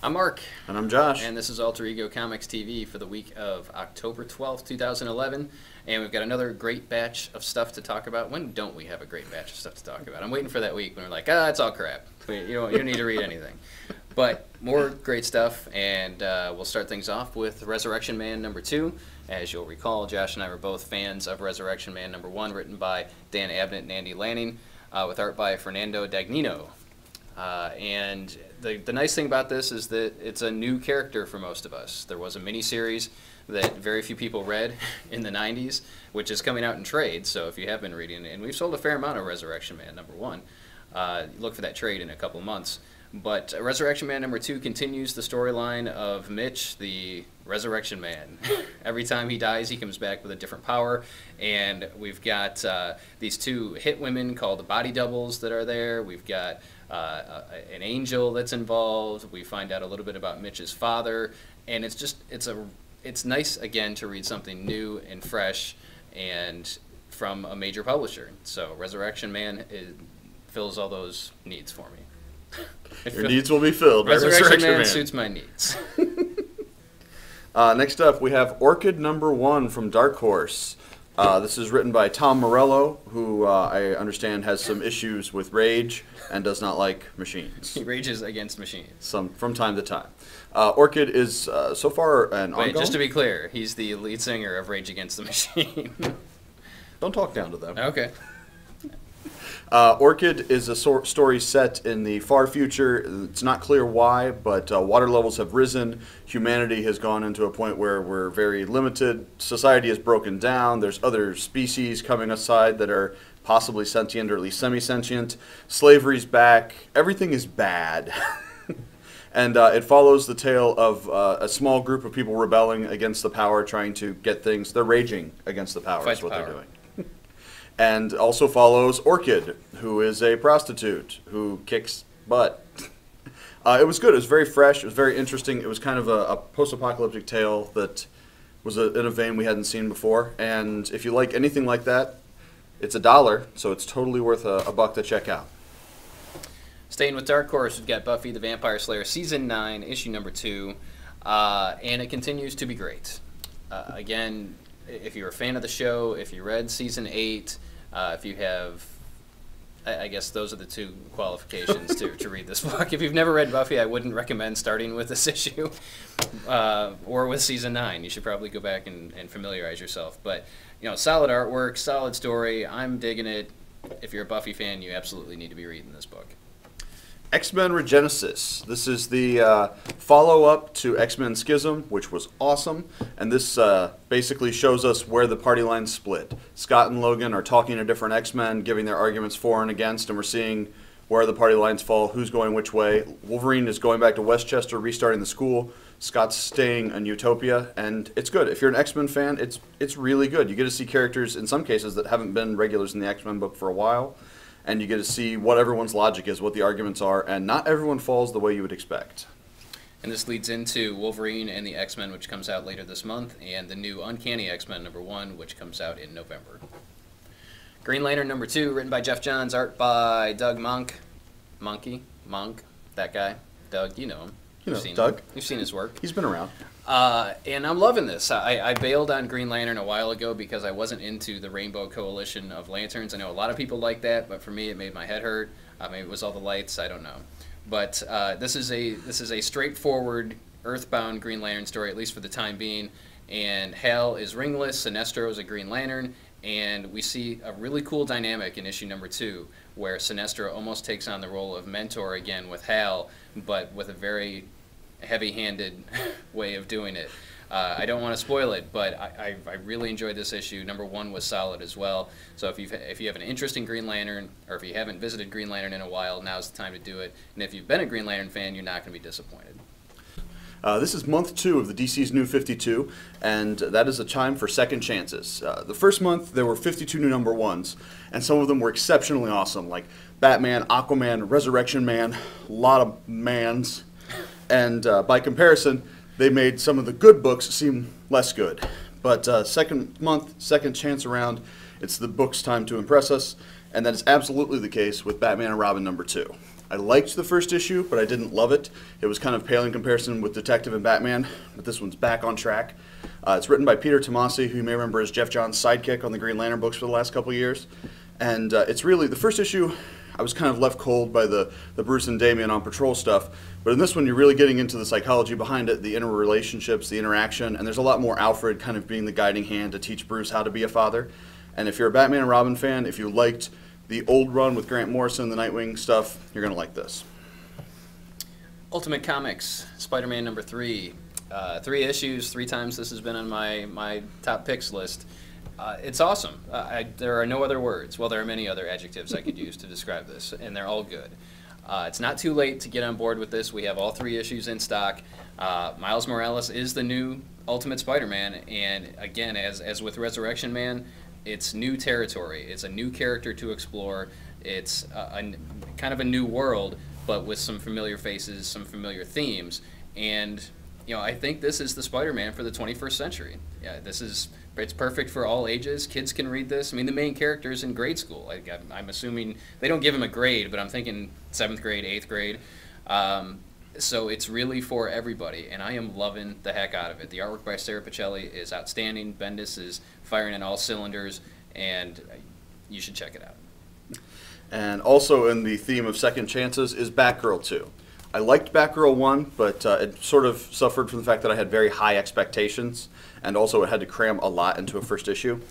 I'm Mark. And I'm Josh. And this is Alter Ego Comics TV for the week of October 12th, 2011. And we've got another great batch of stuff to talk about. When don't we have a great batch of stuff to talk about? I'm waiting for that week when we're like, it's all crap. You don't need to read anything. But more great stuff, and we'll start things off with Resurrection Man #2. As you'll recall, Josh and I were both fans of Resurrection Man #1, written by Dan Abnett and Andy Lanning, with art by Fernando Dagnino. And the nice thing about this is that it's a new character for most of us. There was a miniseries that very few people read in the 90s, which is coming out in trade, so if you have been reading, and we've sold a fair amount of Resurrection Man #1, look for that trade in a couple months. But Resurrection Man #2 continues the storyline of Mitch, the Resurrection Man. Every time he dies, he comes back with a different power, and we've got these two hit women called the Body Doubles that are there. We've got an angel that's involved. We find out a little bit about Mitch's father, and it's nice again to read something new and fresh and from a major publisher. So Resurrection Man fills all those needs for me. Your needs will be filled. Resurrection Man suits my needs. Next up, we have Orchid #1 from Dark Horse. This is written by Tom Morello, who I understand has some issues with rage and does not like machines. He rages against machines. From time to time. Orchid is so far an ongoing. Wait, just to be clear, he's the lead singer of Rage Against the Machine. Don't talk down to them. Okay. Orchid is a story set in the far future. It's not clear why, but water levels have risen. Humanity has gone into a point where we're very limited. Society is broken down. There's other species coming aside that are possibly sentient or at least semi-sentient. Slavery's back. Everything is bad. And it follows the tale of a small group of people rebelling against the power, trying to get things. They're raging against the power is what they're doing. And also follows Orchid, who is a prostitute who kicks butt. It was good. It was very fresh. It was very interesting. It was kind of a post-apocalyptic tale that was in a vein we hadn't seen before. And if you like anything like that, it's $1, so it's totally worth a buck to check out. Staying with Dark Horse, we've got Buffy the Vampire Slayer Season 9, Issue #2, and it continues to be great. Again, if you're a fan of the show, if you read Season 8, if you have, I guess those are the two qualifications to read this book. If you've never read Buffy, I wouldn't recommend starting with this issue or with Season 9. You should probably go back and familiarize yourself. But, solid artwork, solid story. I'm digging it. If you're a Buffy fan, you absolutely need to be reading this book. X-Men Regenesis. This is the follow-up to X-Men Schism, which was awesome, and this basically shows us where the party lines split. Scott and Logan are talking to different X-Men, giving their arguments for and against, and we're seeing where the party lines fall, who's going which way. Wolverine is going back to Westchester, restarting the school. Scott's staying in Utopia, and it's good. If you're an X-Men fan, it's really good. You get to see characters, in some cases, that haven't been regulars in the X-Men book for a while, and you get to see what everyone's logic is, what the arguments are, and not everyone falls the way you would expect. And this leads into Wolverine and the X-Men, which comes out later this month, and the new Uncanny X-Men #1, which comes out in November. Green Lantern #2, written by Jeff Johns, art by Doug Monk, that guy. Doug, you know him. You've seen Doug. You've seen his work. He's been around. And I'm loving this. I bailed on Green Lantern a while ago because I wasn't into the Rainbow Coalition of Lanterns. I know a lot of people like that, but for me it made my head hurt. Maybe it was all the lights, I don't know. But this is a straightforward, earthbound Green Lantern story, at least for the time being. And Hal is ringless, Sinestro is a Green Lantern, and we see a really cool dynamic in issue #2 where Sinestro almost takes on the role of mentor again with Hal, but with a very heavy-handed way of doing it. I don't want to spoil it, but I really enjoyed this issue. #1 was solid as well. So if you have an interest in Green Lantern, or if you haven't visited Green Lantern in a while, now's the time to do it. And if you've been a Green Lantern fan, you're not going to be disappointed. This is month 2 of the DC's New 52, and that is a time for second chances. The first month, there were 52 new #1s, and some of them were exceptionally awesome, like Batman, Aquaman, Resurrection Man, a lot of mans. And by comparison, they made some of the good books seem less good. But second month, second chance around, it's the book's time to impress us, and that is absolutely the case with Batman and Robin #2. I liked the first issue, but I didn't love it. It was kind of pale in comparison with Detective and Batman, but this one's back on track. It's written by Peter Tomasi, who you may remember as Jeff Johns' sidekick on the Green Lantern books for the last couple of years. And it's really, the first issue, I was kind of left cold by the Bruce and Damian on patrol stuff, but in this one you're really getting into the psychology behind it, the interrelationships, the interaction, and there's a lot more Alfred kind of being the guiding hand to teach Bruce how to be a father. And if you're a Batman and Robin fan, if you liked the old run with Grant Morrison, the Nightwing stuff, you're going to like this. Ultimate Comics, Spider-Man #3. 3 issues, 3 times this has been on my top picks list. It's awesome. There are no other words. Well, there are many other adjectives I could use to describe this, and they're all good. It's not too late to get on board with this. We have all 3 issues in stock. Miles Morales is the new Ultimate Spider-Man, and again, as with Resurrection Man, it's new territory. It's a new character to explore. It's kind of a new world, but with some familiar faces, some familiar themes. And I think this is the Spider-Man for the 21st century. Yeah, it's perfect for all ages. Kids can read this. I mean, the main character is in grade school. I'm assuming they don't give him a grade, but I'm thinking 7th grade, 8th grade. So it's really for everybody, and I am loving the heck out of it. The artwork by Sarah Pichelli is outstanding. Bendis is firing in all cylinders, and you should check it out. And also in the theme of second chances is Batgirl 2. I liked Batgirl 1, but it sort of suffered from the fact that I had very high expectations, and also it had to cram a lot into a first issue.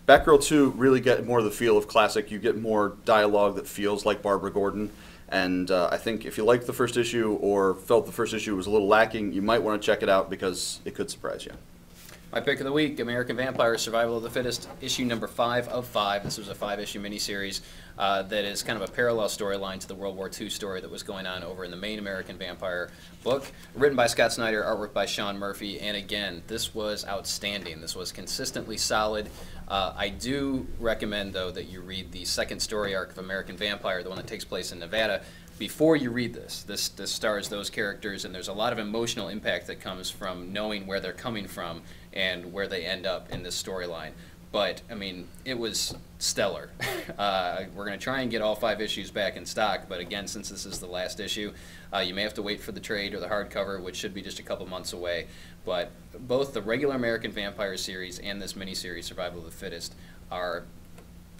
Batgirl 2 really get more of the feel of classic. You get more dialogue that feels like Barbara Gordon. And I think if you liked the first issue or felt the first issue was a little lacking, you might want to check it out because it could surprise you. My pick of the week, American Vampire, Survival of the Fittest, issue number 5 of 5. This was a 5-issue miniseries that is kind of a parallel storyline to the World War II story that was going on over in the main American Vampire book. Written by Scott Snyder, artwork by Sean Murphy, and again, this was outstanding. This was consistently solid. I do recommend, though, that you read the second story arc of American Vampire, the one that takes place in Nevada, before you read this. This stars those characters, and there's a lot of emotional impact that comes from knowing where they're coming from and where they end up in this storyline. But, I mean, it was stellar. We're going to try and get all 5 issues back in stock, but again, since this is the last issue, you may have to wait for the trade or the hardcover, which should be just a couple months away. But both the regular American Vampire series and this miniseries, Survival of the Fittest, are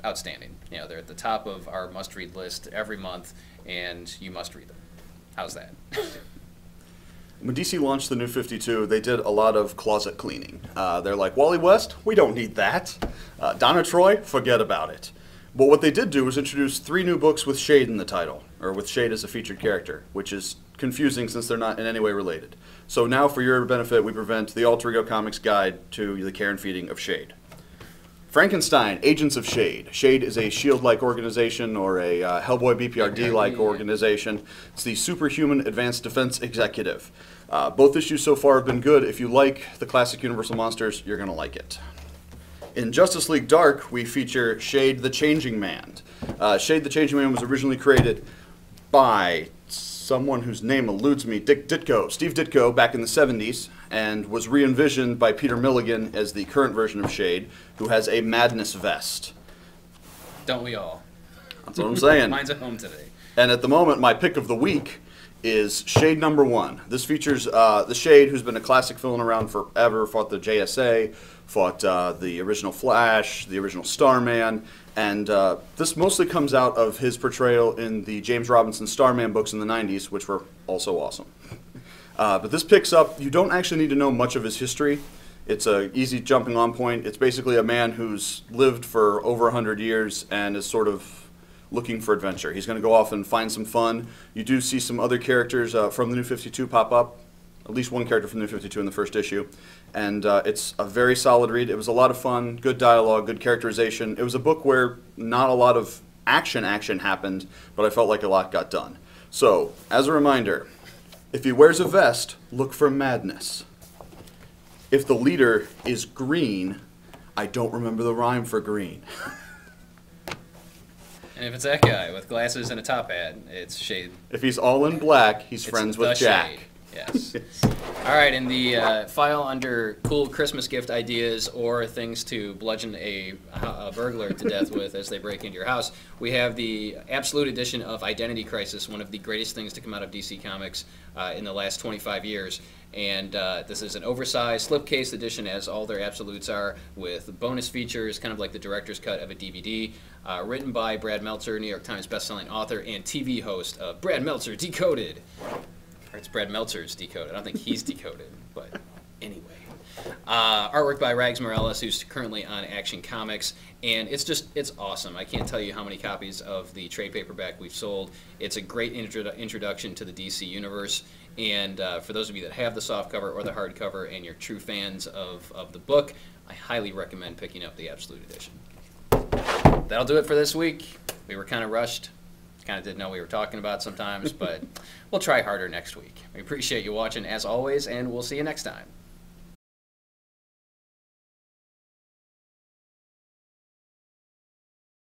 outstanding. They're at the top of our must-read list every month, and you must read them. How's that? When DC launched the New 52, they did a lot of closet cleaning. They're like, Wally West? We don't need that. Donna Troy? Forget about it. But what they did do was introduce 3 new books with Shade in the title, or with Shade as a featured character, which is confusing since they're not in any way related. So now, for your benefit, we present the Alter Ego Comics Guide to the Care and Feeding of Shade. Frankenstein, Agents of Shade. Shade is a S.H.I.E.L.D.-like organization or a Hellboy BPRD-like organization. It's the Superhuman Advanced Defense Executive. Both issues so far have been good. If you like the classic Universal Monsters, you're going to like it. In Justice League Dark, we feature Shade the Changing Man. Shade the Changing Man was originally created by someone whose name eludes me, Steve Ditko, back in the 70s, and was re-envisioned by Peter Milligan as the current version of Shade, who has a madness vest. Don't we all? That's what I'm saying. Mine's at home today. And at the moment, my pick of the week is Shade number 1. This features the Shade, who's been a classic villain around forever, fought the JSA, fought the original Flash, the original Starman, and this mostly comes out of his portrayal in the James Robinson Starman books in the 90s, which were also awesome. But this picks up, you don't actually need to know much of his history. It's an easy jumping on point. It's basically a man who's lived for over 100 years and is sort of looking for adventure. He's going to go off and find some fun. You do see some other characters from the New 52 pop up, at least one character from the New 52 in the first issue. And it's a very solid read. It was a lot of fun, good dialogue, good characterization. It was a book where not a lot of action happened, but I felt like a lot got done. So, as a reminder, if he wears a vest, look for madness. If the leader is green, I don't remember the rhyme for green. And if it's that guy with glasses and a top hat, it's Shade. If he's all in black, he's friends with Jack. Shade. Yes. All right, in the file under cool Christmas gift ideas or things to bludgeon a burglar to death with as they break into your house, we have the Absolute Edition of Identity Crisis, one of the greatest things to come out of DC Comics in the last 25 years. And this is an oversized slipcase edition, as all their Absolutes are, with bonus features, kind of like the director's cut of a DVD, written by Brad Meltzer, New York Times bestselling author and TV host of Brad Meltzer Decoded. Or it's Brad Meltzer's Decoded. I don't think he's decoded, but anyway. Artwork by Rags Morello, who's currently on Action Comics, and it's awesome. I can't tell you how many copies of the trade paperback we've sold. It's a great introduction to the DC universe, and for those of you that have the softcover or the hardcover and you're true fans of the book, I highly recommend picking up the Absolute Edition. That'll do it for this week. We were kind of rushed. Kind of didn't know what we were talking about sometimes, but we'll try harder next week. We appreciate you watching as always, and we'll see you next time.